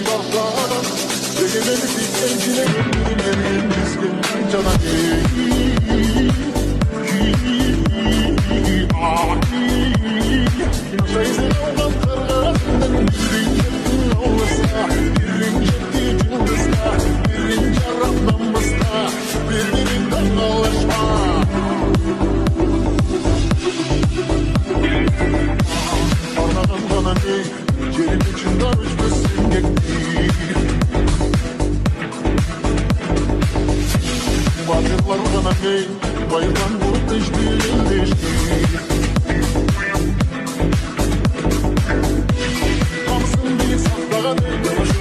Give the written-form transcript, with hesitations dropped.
dalgalan Geceleri encilerim Bizgen cana Sayısın olan kararından Birinci olursa Birinci cıldızda Birinci Rabbimizde Birbirinden alışma Anadan bana ne Celim içinden uçmasın gekti Batırlar bana ne Bayılan bu teşbih Kamsın bir saklara ne